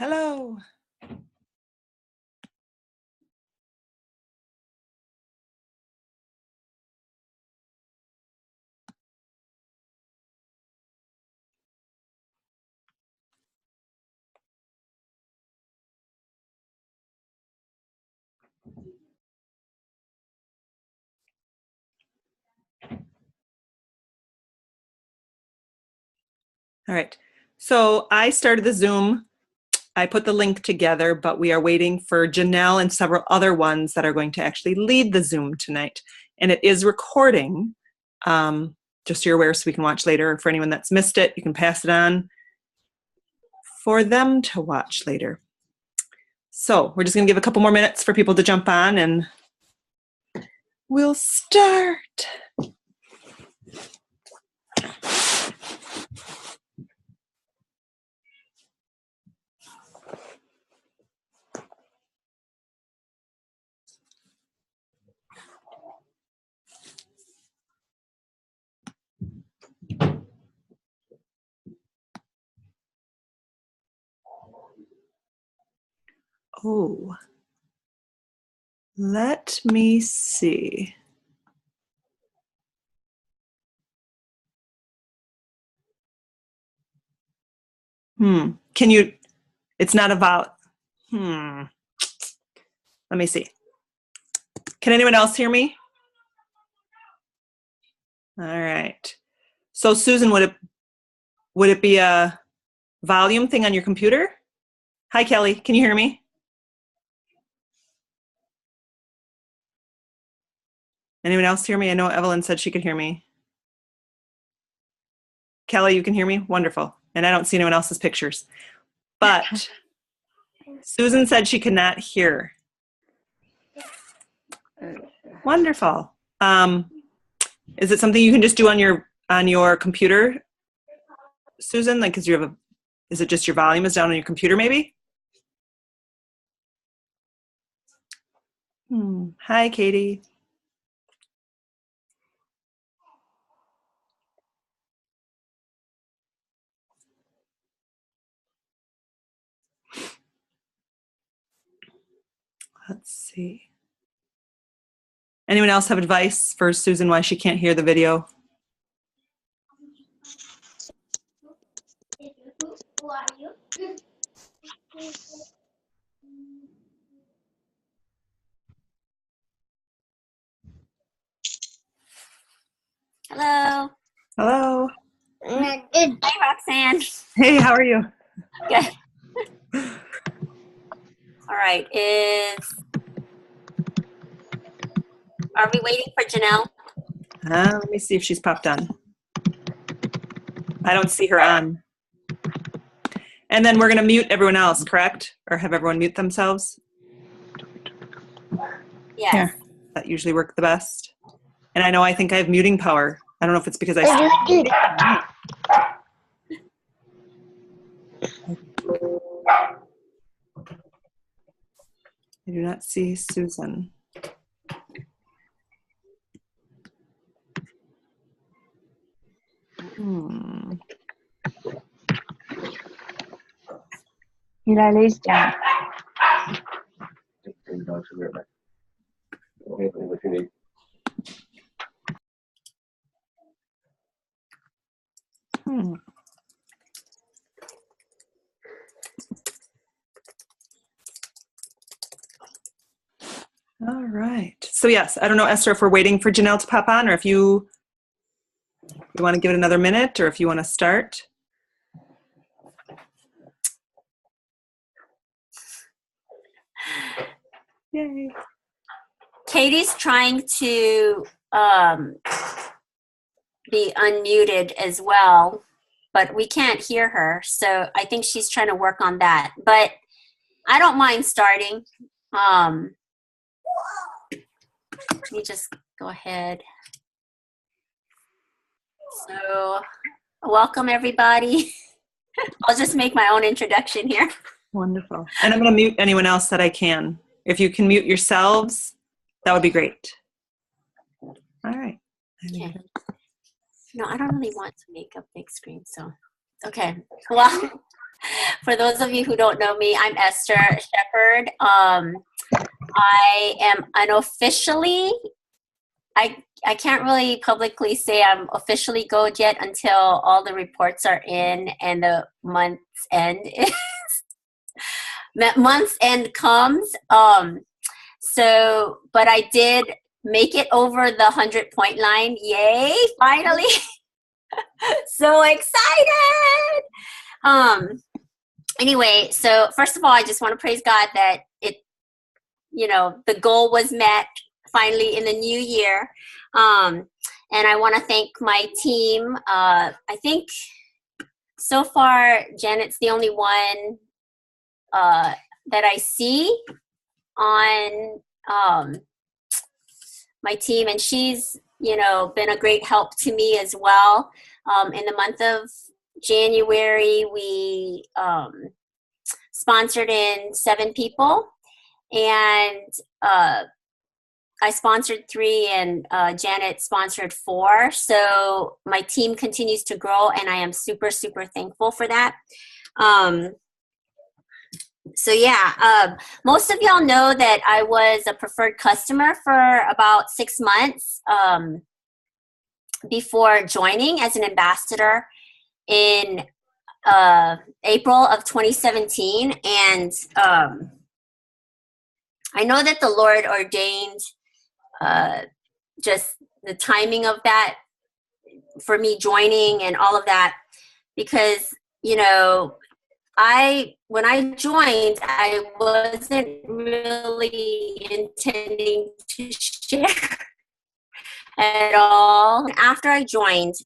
Hello. All right. So I started the Zoom. I put the link together, but we are waiting for Janelle and several other ones that are going to actually lead the Zoom tonight. And it is recording, just so you're aware so we can watch later. For anyone that's missed it, you can pass it on for them to watch later. So we're just going to give a couple more minutes for people to jump on and we'll start. Oh, let me see. Can you, it's not about, let me see. Can anyone else hear me? All right. So Susan, would it be a volume thing on your computer? Hi, Kelly. Can you hear me? Anyone else hear me? I know Evelyn said she could hear me. Kelly, you can hear me? Wonderful. And I don't see anyone else's pictures. But Susan said she could not hear. Wonderful. Is it something you can just do on your computer, Susan? Like, cause is it just your volume is down on your computer maybe? Hi, Katie. Let's see. Anyone else have advice for Susan why she can't hear the video? Who are you? Hello. Hello. Hi, Roxanne. Hey, how are you? Good. All right. Are we waiting for Janelle? Let me see if she's popped on. I don't see her on. And then we're going to mute everyone else, correct? Or have everyone mute themselves? Yes. Yeah. That usually works the best. And I think I have muting power. I don't know if it's because I do not see Susan. Il a les down. All right. So yes, I don't know, Esther, if we're waiting for Janelle to pop on or if you want to give it another minute or if you want to start. Yay. Katie's trying to be unmuted as well, but we can't hear her. So I think she's trying to work on that. But I don't mind starting. Let me just go ahead. So welcome, everybody. I'll just make my own introduction here. Wonderful. And I'm going to mute anyone else that I can. If you can mute yourselves, that would be great. All right. Okay. No, I don't really want to make a big screen, so. Okay. Well, For those of you who don't know me, I'm Esther Shepard. I am unofficially, I can't really publicly say I'm officially GOAT yet until all the reports are in and the month's end comes. But I did make it over the 100-point line. Yay, finally. So excited. Anyway, so first of all, I just want to praise God that the goal was met finally in the new year. And I want to thank my team. I think so far, Janet's the only one that I see on my team, and she's been a great help to me as well. In the month of January, we sponsored in 7 people, and I sponsored 3, and Janet sponsored 4. So my team continues to grow, and I am super, super thankful for that. Most of y'all know that I was a preferred customer for about 6 months before joining as an ambassador in April of 2017. And I know that the Lord ordained just the timing of that for me joining and all of that, because, when I joined, I wasn't really intending to share at all. After I joined,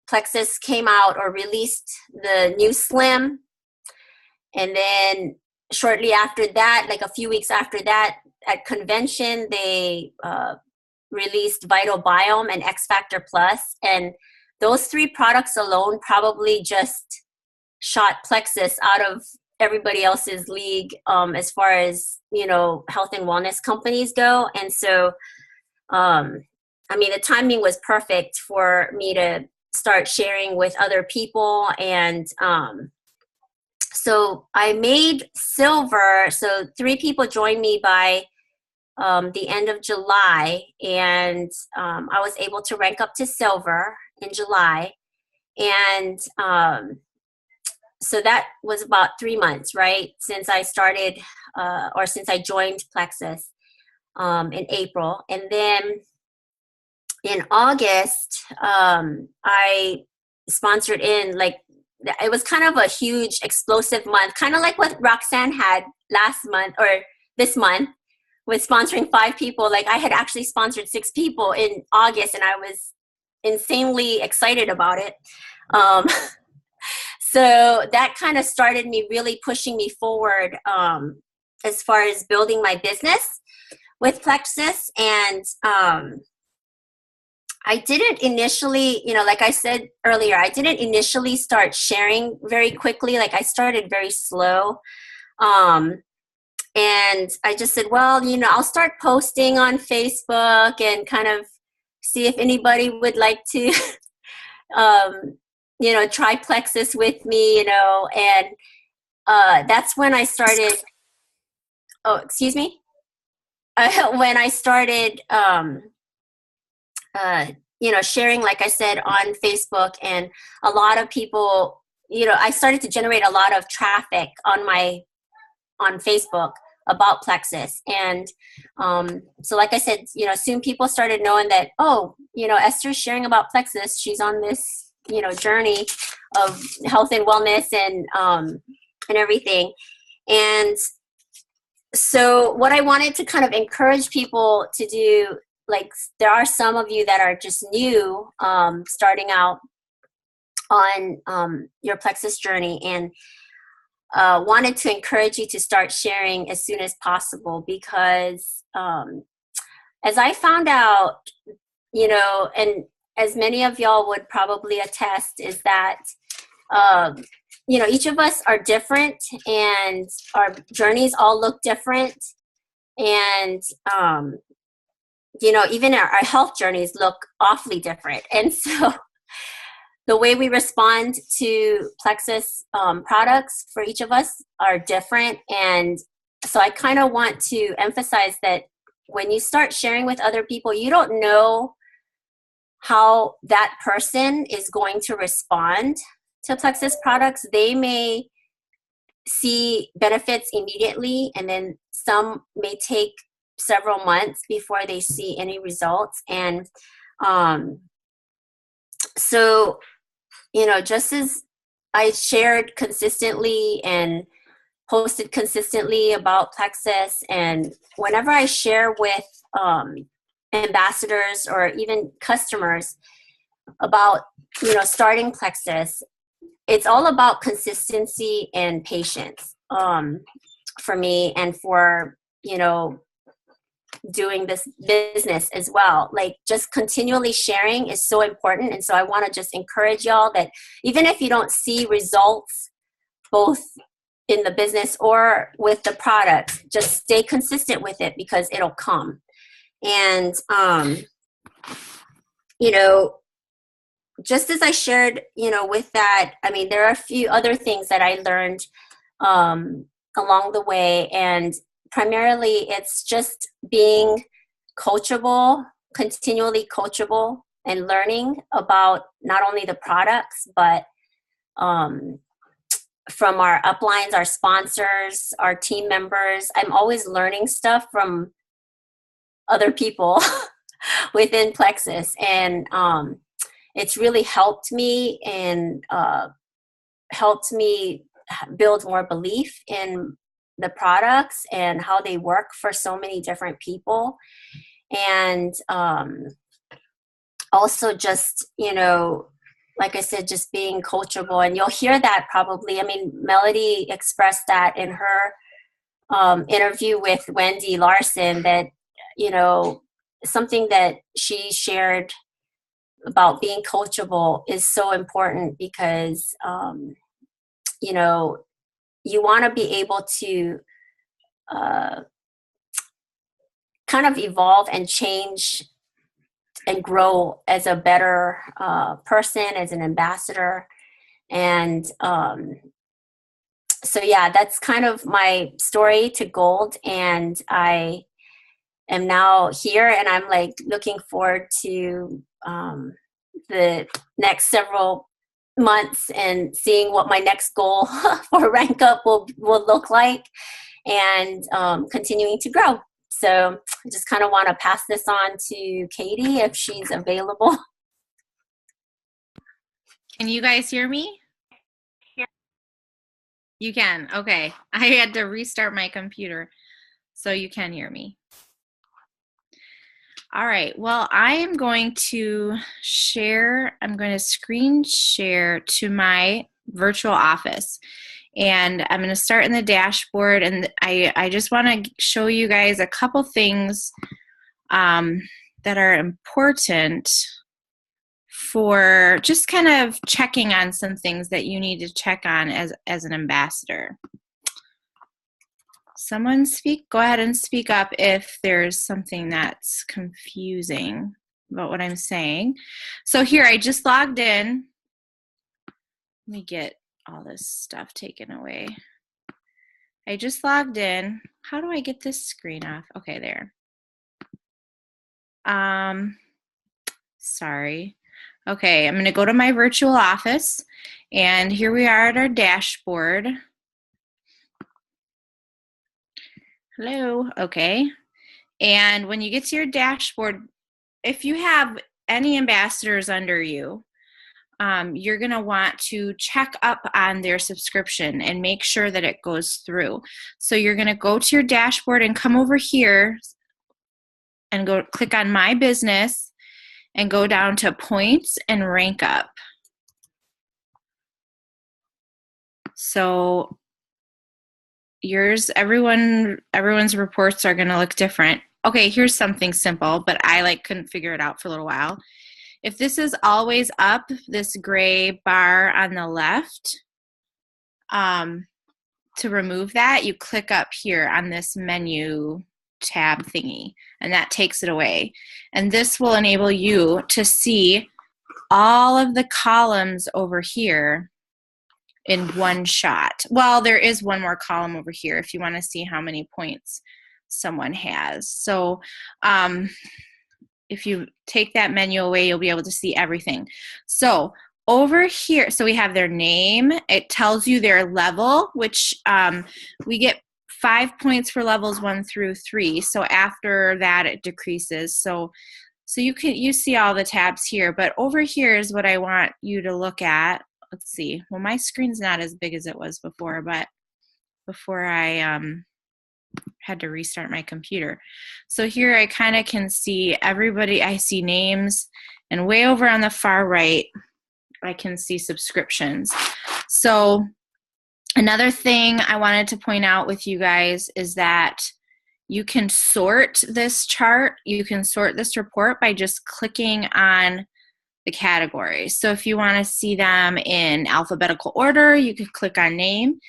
Plexus came out or released the new Slim. And then shortly after that, like a few weeks after that, at convention, they released Vital Biome and X Factor Plus. And those 3 products alone probably just shot Plexus out of everybody else's league as far as, health and wellness companies go. And so, the timing was perfect for me to start sharing with other people. And so I made silver. So 3 people joined me by the end of July. And I was able to rank up to silver in July. And so that was about 3 months, right, since I started since I joined Plexus in April. And then in August, I sponsored in, it was kind of a huge explosive month, kind of like what Roxanne had last month or this month with sponsoring 5 people. Like, I had actually sponsored 6 people in August, and I was insanely excited about it. So that kind of started me really pushing me forward as far as building my business with Plexus. And I didn't initially, like I said earlier, I didn't initially start sharing very quickly. Like, I started very slow. And I just said, well, I'll start posting on Facebook and kind of see if anybody would like to try Plexus with me, and that's when I started, when I started, sharing, like I said, on Facebook. And a lot of people, I started to generate a lot of traffic on Facebook about Plexus. And so like I said, soon people started knowing that, Esther's sharing about Plexus. She's on this journey of health and wellness and everything. And so what I wanted to kind of encourage people to do, like, there are some of you that are just new, starting out on your Plexus journey, and wanted to encourage you to start sharing as soon as possible, because as I found out, and as many of y'all would probably attest, is that, each of us are different, and our journeys all look different. And, even our health journeys look awfully different. And so the way we respond to Plexus products for each of us are different. And so I kind of want to emphasize that when you start sharing with other people, you don't know how that person is going to respond to Plexus products. They may see benefits immediately, and then some may take several months before they see any results. And so, just as I shared consistently and posted consistently about Plexus, and whenever I share with ambassadors or even customers about, starting Plexus, it's all about consistency and patience for me, and for, doing this business as well. Like, just continually sharing is so important. And so I want to just encourage y'all that even if you don't see results both in the business or with the products, just stay consistent with it, because it'll come. And just as I shared, with that, I mean, there are a few other things that I learned along the way, and primarily it's just being coachable, continually coachable, and learning about not only the products, but from our uplines, our sponsors, our team members. I'm always learning stuff from other people within Plexus, and it's really helped me, and helped me build more belief in the products and how they work for so many different people. And also just, like I said, just being coachable. And you'll hear that probably. I mean, Melody expressed that in her interview with Wendy Larson, that, something that she shared about being coachable is so important, because, you want to be able to kind of evolve and change and grow as a better person, as an ambassador. And so, yeah, that's kind of my story to gold. And I am now here, and I'm like looking forward to the next several months and seeing what my next goal for Rank Up will look like, and continuing to grow. So I just kind of want to pass this on to Katie if she's available. Can you guys hear me? Yeah. You can. Okay. I had to restart my computer so you can hear me. All right. Well, I am going to share, I'm going to screen share to my virtual office. And I'm going to start in the dashboard. And I just want to show you guys a couple things that are important for just kind of checking on some things that you need to check on as an ambassador. Someone go ahead and speak up if there's something that's confusing about what I'm saying. So here, I just logged in. Let me get all this stuff taken away. I just logged in. How do I get this screen off? Okay, there. Sorry. Okay, I'm going to go to my virtual office, and here we are at our dashboard. Hello. Okay. And when you get to your dashboard, if you have any ambassadors under you, you're going to want to check up on their subscription and make sure that it goes through. So you're going to go to your dashboard and come over here and go click on My Business and go down to Points and Rank Up. So everyone's reports are going to look different. Okay, here's something simple, but I couldn't figure it out for a little while. If this is always up, this gray bar on the left, to remove that, you click up here on this menu tab thingy, and that takes it away. And this will enable you to see all of the columns over here in one shot. Well, there is one more column over here if you want to see how many points someone has. So if you take that menu away, you'll be able to see everything. So over here, so we have their name. It tells you their level, which we get 5 points for levels 1 through 3. So after that, it decreases. So you see all the tabs here, but over here is what I want you to look at. Let's see. Well, my screen's not as big as it was before, but before I had to restart my computer. So here I kind of can see everybody. I see names, and way over on the far right, I can see subscriptions. So another thing I wanted to point out with you guys is that you can sort this chart, you can sort this report by just clicking on the categories. So if you want to see them in alphabetical order, you could click on name.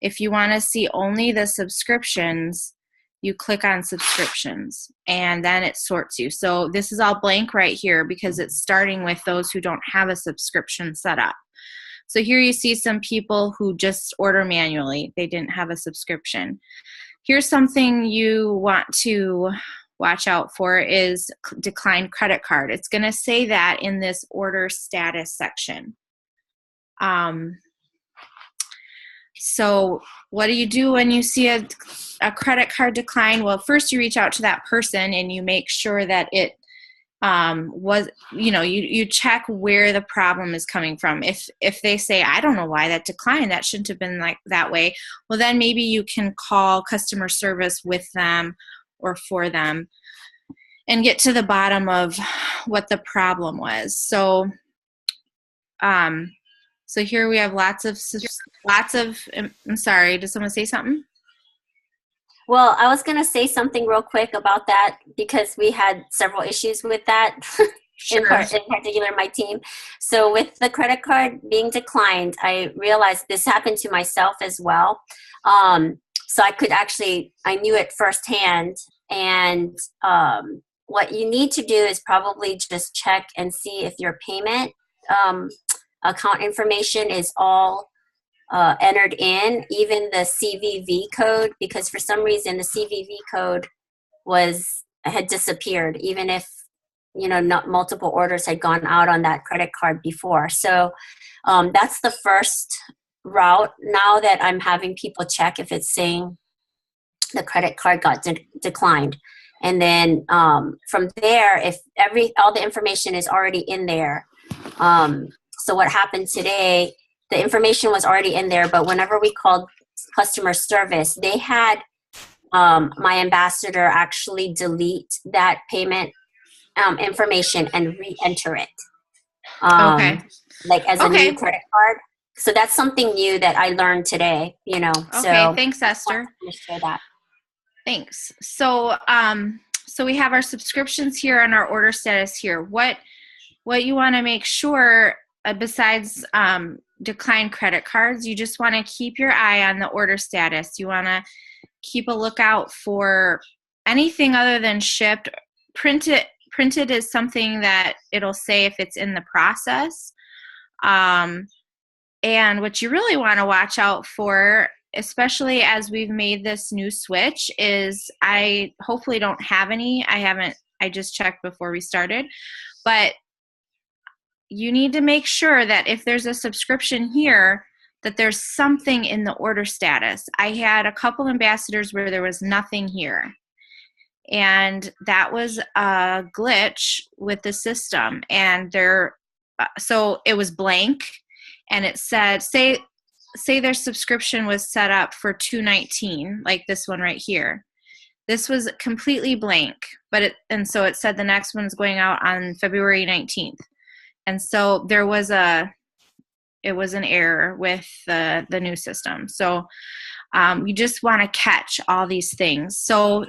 If you want to see only the subscriptions, you click on subscriptions, and then it sorts you. So this is all blank right here because it's starting with those who don't have a subscription set up. So here you see some people who just order manually. They didn't have a subscription. Here's something you want to watch out for is declined credit card. It's going to say that in this order status section. So what do you do when you see a credit card decline? Well, first you reach out to that person and you make sure that it was, you check where the problem is coming from. If they say, I don't know why that declined, that shouldn't have been like that way, well, then maybe you can call customer service with them or for them and get to the bottom of what the problem was. So, so here we have lots of, I'm sorry, does someone say something? Well, I was going to say something real quick about that because we had several issues with that, Sure. in particular my team. So with the credit card being declined, I realized this happened to myself as well. So I knew it firsthand. And what you need to do is probably just check and see if your payment account information is all entered in, even the CVV code, because for some reason the CVV code had disappeared, even if not multiple orders had gone out on that credit card before. So that's the first route now that I'm having people check if it's saying the credit card got declined. And then from there, if all the information is already in there. So what happened today, the information was already in there, but whenever we called customer service, they had my ambassador actually delete that payment information and re-enter it. Okay. Like as a new credit card. So that's something new that I learned today, Okay, so thanks, Esther. I share that. Thanks. So, so we have our subscriptions here and our order status here. What you want to make sure, besides declined credit cards, you just want to keep your eye on the order status. You want to keep a lookout for anything other than shipped. Printed is something that it'll say if it's in the process. And what you really want to watch out for, especially as we've made this new switch, is I hopefully don't have any. I just checked before we started, but you need to make sure that if there's a subscription here, that there's something in the order status. I had a couple ambassadors where there was nothing here. And that was a glitch with the system. And so it was blank, and it said, say their subscription was set up for $219, like this one right here. This was completely blank, and so it said the next one's going out on February 19th. And so it was an error with the new system. So you just want to catch all these things. So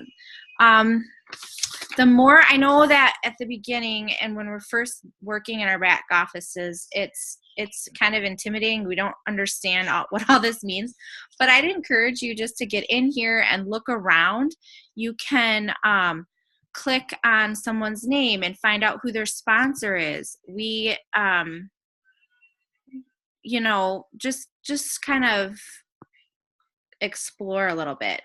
the more, I know that at the beginning and when we're first working in our back offices, it's kind of intimidating. We don't understand what all this means, but I'd encourage you just to get in here and look around. You can click on someone's name and find out who their sponsor is. We, you know, just kind of explore a little bit.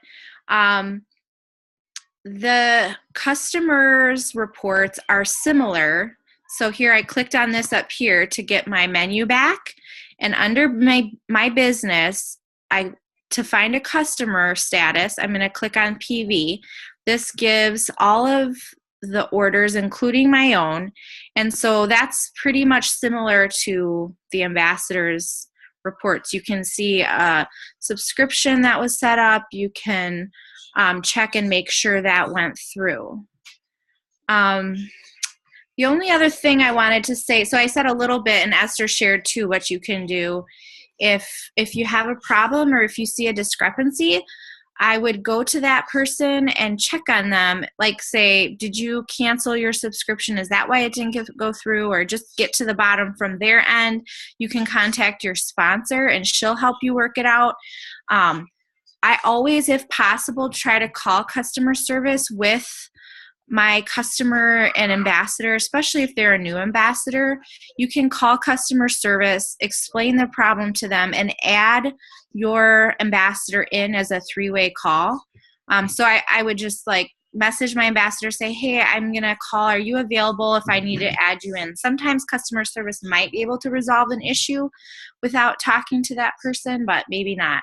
The customers' reports are similar. So here I clicked on this up here to get my menu back. And under my business, to find a customer status, I'm going to click on PV. This gives all of the orders, including my own. And so that's pretty much similar to the ambassadors' reports. You can see a subscription that was set up. You can check and make sure that went through. The only other thing I wanted to say, so I said a little bit, and Esther shared too, what you can do if you have a problem or if you see a discrepancy. I would go to that person and check on them, like say, did you cancel your subscription? Is that why it didn't go through? Or just get to the bottom from their end. You can contact your sponsor and she'll help you work it out. I always, if possible, try to call customer service with my customer and ambassador, especially if they're a new ambassador. You can call customer service, explain the problem to them, and add your ambassador in as a 3-way call. So I would just like message my ambassador, say, hey, I'm going to call. Are you available if I need to add you in? Sometimes customer service might be able to resolve an issue without talking to that person, but maybe not.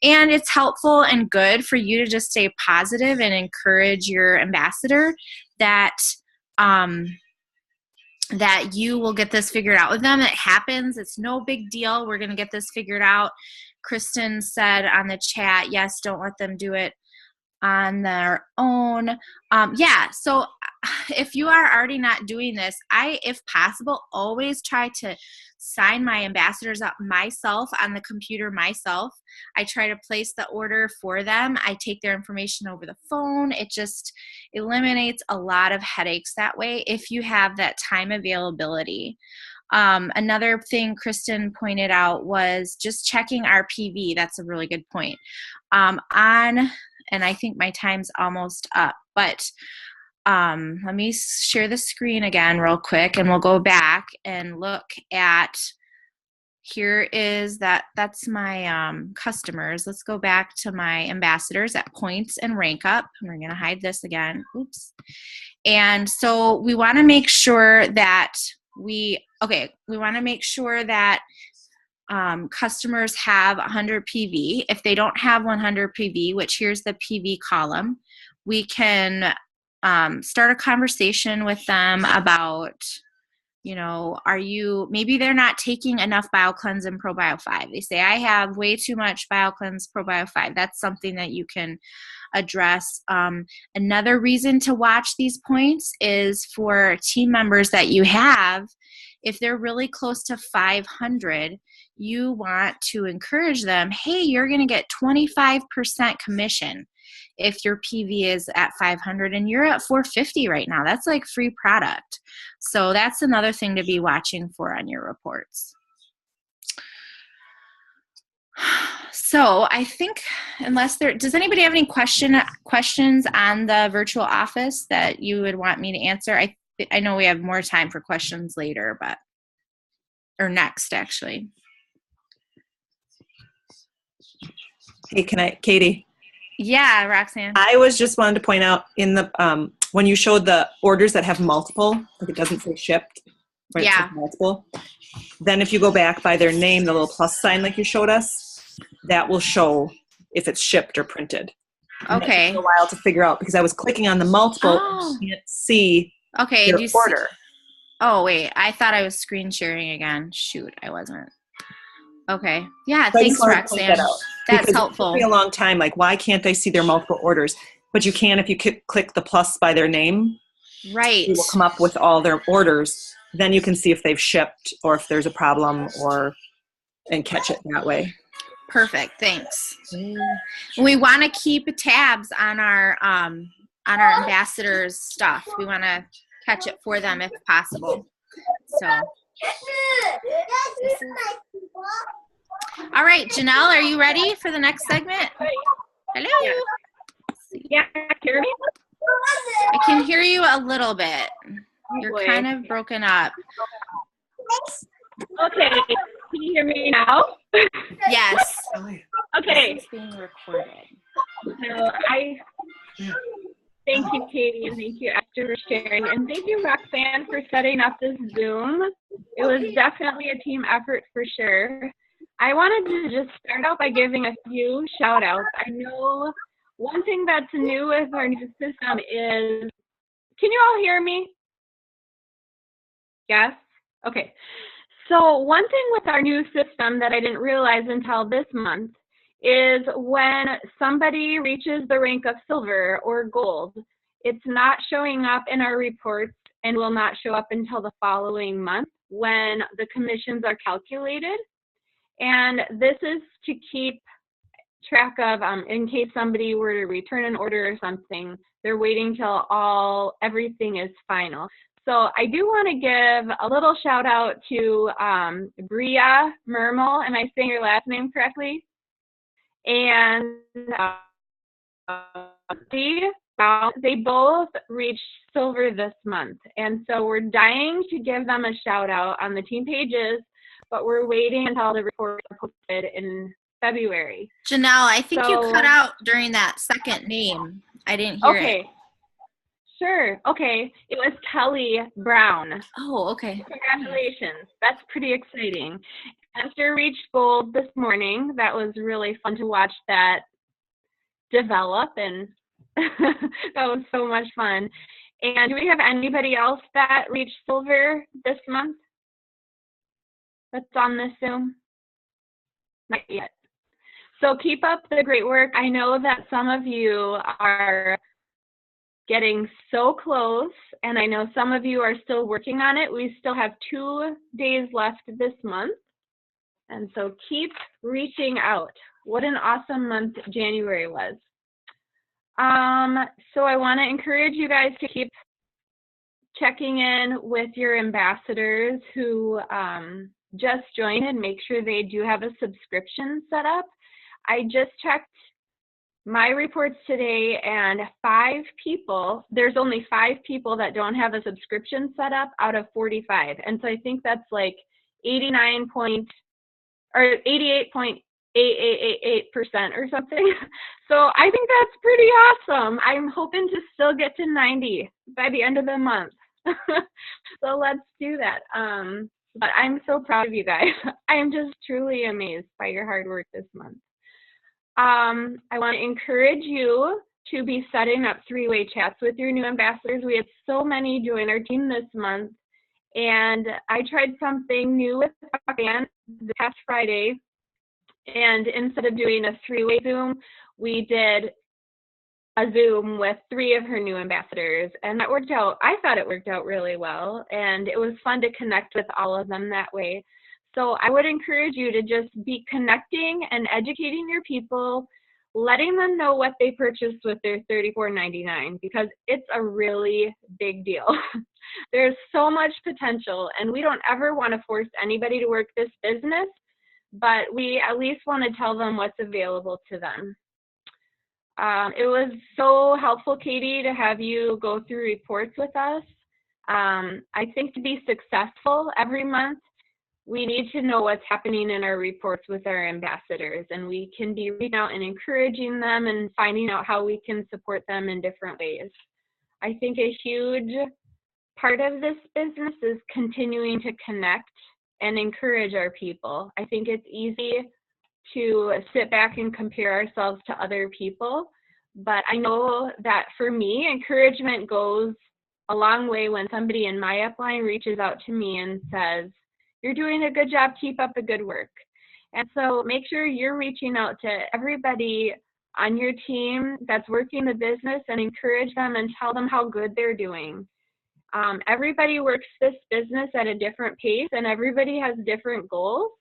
And it's helpful and good for you to just stay positive and encourage your ambassador that that you will get this figured out with them. It happens. It's no big deal. We're going to get this figured out. Kristen said on the chat, yes, don't let them do it on their own. Yeah, so if you are already not doing this, I, if possible, always try to sign my ambassadors up myself on the computer myself. I try to place the order for them. I take their information over the phone. It just eliminates a lot of headaches that way if you have that time availability. Another thing Kristen pointed out was just checking our PV. That's a really good point. And I think my time's almost up, but let me share the screen again real quick and we'll go back and look at, here is that's my customers. Let's go back to my ambassadors at points and rank up. We're going to hide this again. Oops. And so we want to make sure that customers have 100 PV. If they don't have 100 PV, which here's the PV column, we can start a conversation with them about, you know, maybe they're not taking enough BioCleanse and ProBio 5. They say, I have way too much BioCleanse, ProBio 5. That's something that you can address. Another reason to watch these points is for team members that you have. If they're really close to 500, you want to encourage them, hey, you're going to get 25% commission if your PV is at 500 and you're at 450 right now. That's like free product. So that's another thing to be watching for on your reports. So I think, does anybody have any questions on the virtual office that you would want me to answer? I know we have more time for questions later, or next actually. Hey, Katie? Yeah, Roxanne. I was just wanted to point out in the, when you showed the orders that have multiple, like it doesn't say shipped, right? Yeah. It says multiple. Then if you go back by their name, the little plus sign like you showed us, that will show if it's shipped or printed. And Okay. it took a while to figure out because I was clicking on the multiple and you can't see okay, your order. Oh, wait. I thought I was screen sharing again. Shoot, I wasn't. Okay. Yeah, So thanks, Roxanne. That's helpful. It took me a long time. Like, why can't they see their multiple orders? But you can if you click the plus by their name. Right. It will come up with all their orders. Then you can see if they've shipped or if there's a problem and catch it that way. Perfect. Thanks. We want to keep tabs on our ambassadors' stuff. We want to catch it for them if possible. So. All right, Janelle, are you ready for the next segment? Hello. Yeah, can you hear me? I can hear you a little bit. You're boy. kind of broken up. Okay, can you hear me now? Yes. Okay, This is being recorded. so thank you, Katie, and thank you, Esther, for sharing, and thank you, Roxanne, for setting up this Zoom. It was definitely a team effort for sure. I wanted to just start out by giving a few shout outs. I know one thing that's new with our new system is, can you all hear me? Yes? Okay. So one thing with our new system that I didn't realize until this month is when somebody reaches the rank of silver or gold, it's not showing up in our reports and will not show up until the following month when the commissions are calculated. And this is to keep track of, in case somebody were to return an order or something, they're waiting till everything is final. So I do want to give a little shout out to Bria Mermel, am I saying your last name correctly? And they both reached silver this month. And so we're dying to give them a shout out on the team pages, but we're waiting until the reports are posted in February. Janelle, I think you So- cut out during that second name. I didn't hear it. Okay. Sure. Okay. It was Kelly Brown. Oh, okay. Congratulations. That's pretty exciting. Esther reached gold this morning. That was really fun to watch that develop, and that was so much fun. And do we have anybody else that reached silver this month that's on this Zoom? Not yet. So keep up the great work. I know that some of you are getting so close, and I know some of you are still working on it. We still have 2 days left this month, and so keep reaching out. What an awesome month January was. So I want to encourage you guys to keep checking in with your ambassadors who just joined and make sure they do have a subscription set up. I just checked my reports today, and there's only 5 people that don't have a subscription set up out of 45. And so I think that's like 88.8888% or something. So I think that's pretty awesome. I'm hoping to still get to 90 by the end of the month. So let's do that. But I'm so proud of you guys. I am just truly amazed by your hard work this month. I want to encourage you to be setting up 3-way chats with your new ambassadors. We had so many join our team this month, and I tried something new with Roxanne this past Friday, and instead of doing a 3-way Zoom, we did a Zoom with 3 of her new ambassadors, and that worked out. I thought it worked out really well, and it was fun to connect with all of them that way. So I would encourage you to just be connecting and educating your people, letting them know what they purchased with their $34.99, because it's a really big deal. There's so much potential, and we don't ever want to force anybody to work this business, but we at least want to tell them what's available to them. It was so helpful, Katie, to have you go through reports with us. I think to be successful every month, we need to know what's happening in our reports with our ambassadors, and we can be reaching out and encouraging them and finding out how we can support them in different ways. I think a huge part of this business is continuing to connect and encourage our people. I think it's easy to sit back and compare ourselves to other people, but I know that for me, encouragement goes a long way when somebody in my upline reaches out to me and says, "You're doing a good job, keep up the good work." And so make sure you're reaching out to everybody on your team that's working the business and encourage them and tell them how good they're doing. Everybody works this business at a different pace, and everybody has different goals.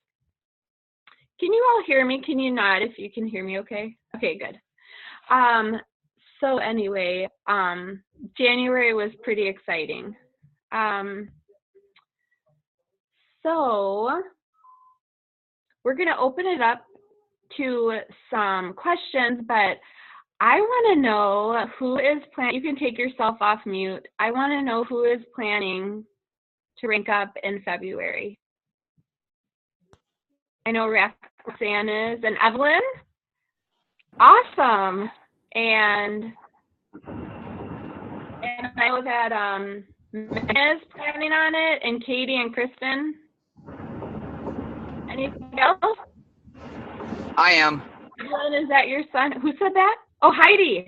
Can you all hear me? Can you nod if you can hear me okay? Okay, good. So anyway, January was pretty exciting. So we're going to open it up to some questions, but I want to know who is planning. You can take yourself off mute. I want to know who is planning to rank up in February. I know Roxanne is, and Evelyn. Awesome. And I know that Megan is planning on it, and Katie and Kristen. Anything else? I am. Evelyn, is that your son? Who said that? Oh, Heidi.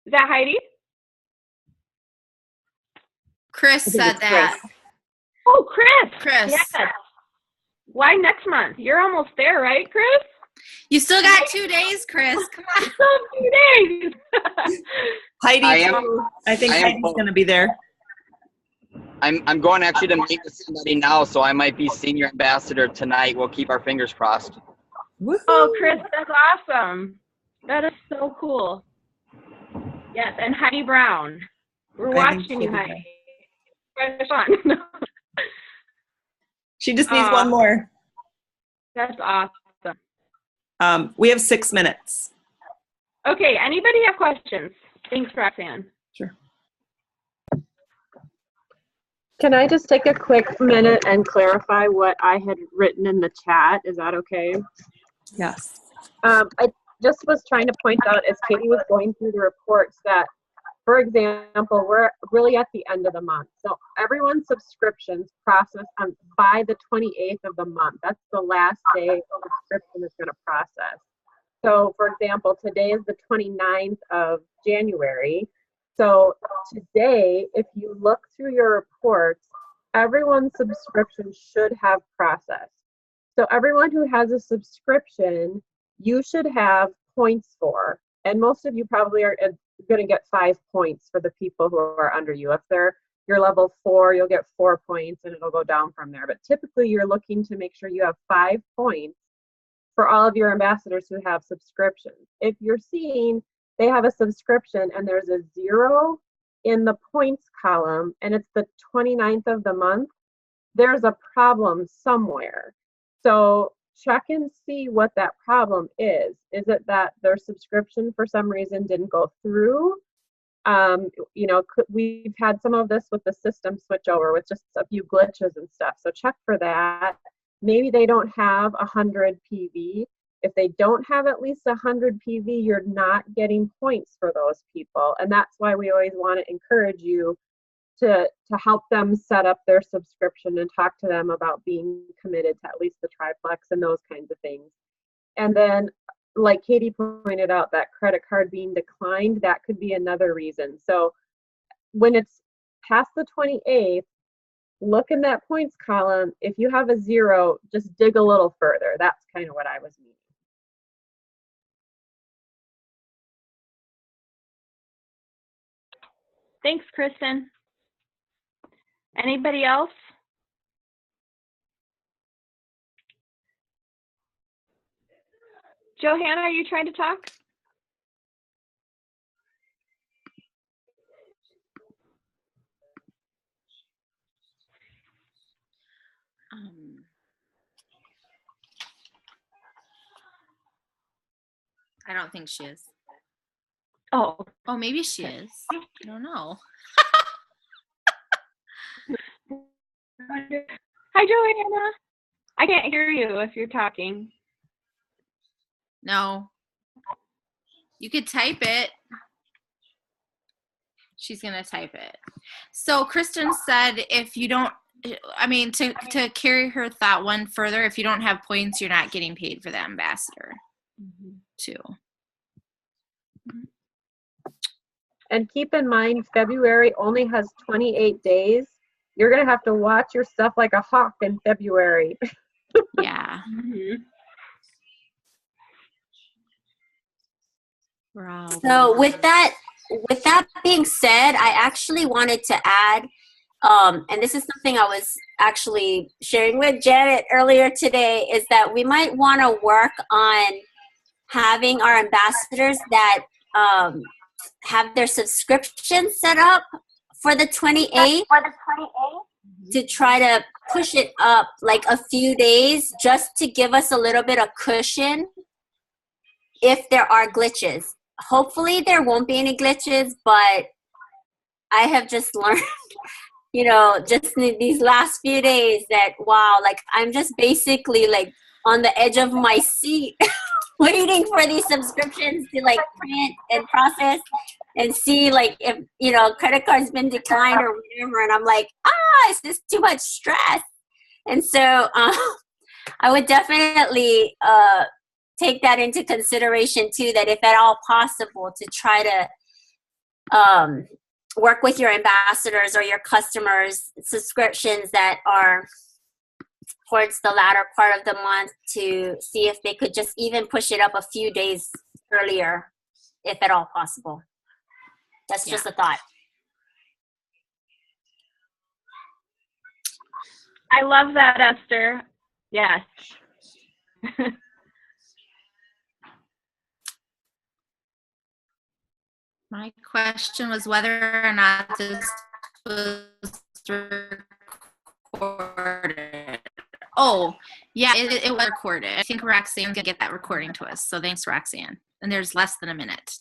Is that Heidi? Chris said that. Oh, Chris. Chris. Yes. Why next month? You're almost there, right, Chris? You still got 2 days, Chris. Come on. Still 2 days. Heidi, I am- too. I think I am- Heidi's going to be there. I'm going actually to meet with somebody now, so I might be senior ambassador tonight. We'll keep our fingers crossed. Woohoo. Oh, Chris, that's awesome. That is so cool. Yes, and Heidi Brown. We're I think watching you, she'll be Heidi. Fresh on. She just needs one more. That's awesome. We have 6 minutes. Okay, anybody have questions? Thanks, Roxanne. Sure. Can I just take a quick minute and clarify what I had written in the chat? Is that okay? Yes. I just was trying to point out as Katie was going through the reports that, for example, we're really at the end of the month. So everyone's subscriptions process by the 28th of the month. That's the last day the subscription is going to process. So, for example, today is the 29th of January. So today, if you look through your reports, everyone's subscription should have processed. So everyone who has a subscription, you should have points for. And most of you probably are going to get 5 points for the people who are under you. If you're level 4, you'll get 4 points and it'll go down from there. But typically you're looking to make sure you have 5 points for all of your ambassadors who have subscriptions. If you're seeing they have a subscription and there's a 0 in the points column and it's the 29th of the month, there's a problem somewhere. So check and see what that problem is. Is it that their subscription for some reason didn't go through? We've had some of this with the system switchover with just a few glitches and stuff. So check for that. Maybe they don't have 100 PV. If they don't have at least 100 PV, you're not getting points for those people. And that's why we always want to encourage you to help them set up their subscription and talk to them about being committed to at least the triplex and those kinds of things. And then, like Katie pointed out, that credit card being declined, that could be another reason. So when it's past the 28th, look in that points column. If you have a 0, just dig a little further. That's kind of what I was meaning. Thanks, Kristen. Anybody else? Johanna, are you trying to talk? I don't think she is. Oh, Oh, maybe she is. I don't know. hi, Johanna. I can't hear you if you're talking. No. You could type it. She's going to type it. So Kristen said if you don't, to carry her thought one further, if you don't have points, you're not getting paid for the ambassador too. And keep in mind, February only has 28 days. You're going to have to watch your stuff like a hawk in February. Yeah. So with that being said, I actually wanted to add, and this is something I was actually sharing with Janet earlier today, is that we might want to work on having our ambassadors that have their subscription set up for the 28th to try to push it up like a few days just to give us a little bit of cushion if there are glitches. hopefully there won't be any glitches, but I have just learned, just in these last few days that, wow, like I'm just basically like on the edge of my seat waiting for these subscriptions to like print and process and see like if, credit card's been declined or whatever. And I'm like, it's just too much stress. And so I would definitely take that into consideration too, that if at all possible to try to work with your ambassadors or your customers subscriptions that are towards the latter part of the month to see if they could just even push it up a few days earlier, if at all possible. That's just a thought. I love that, Esther. Yes. My question was whether or not this was recorded. Oh, yeah, it was recorded. I think Roxanne's going to get that recording to us. So thanks, Roxanne. And there's less than a minute.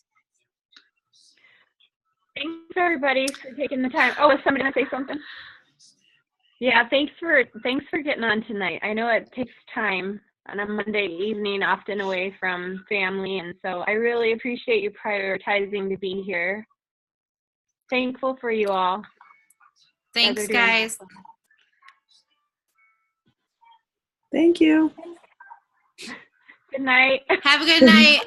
Thanks, everybody, for taking the time. Oh, is somebody going to say something? Yeah, thanks for getting on tonight. I know it takes time on a Monday evening, often away from family, and so I really appreciate you prioritizing to be here. Thankful for you all. Thanks, guys. Thank you. Good night. Have a good night.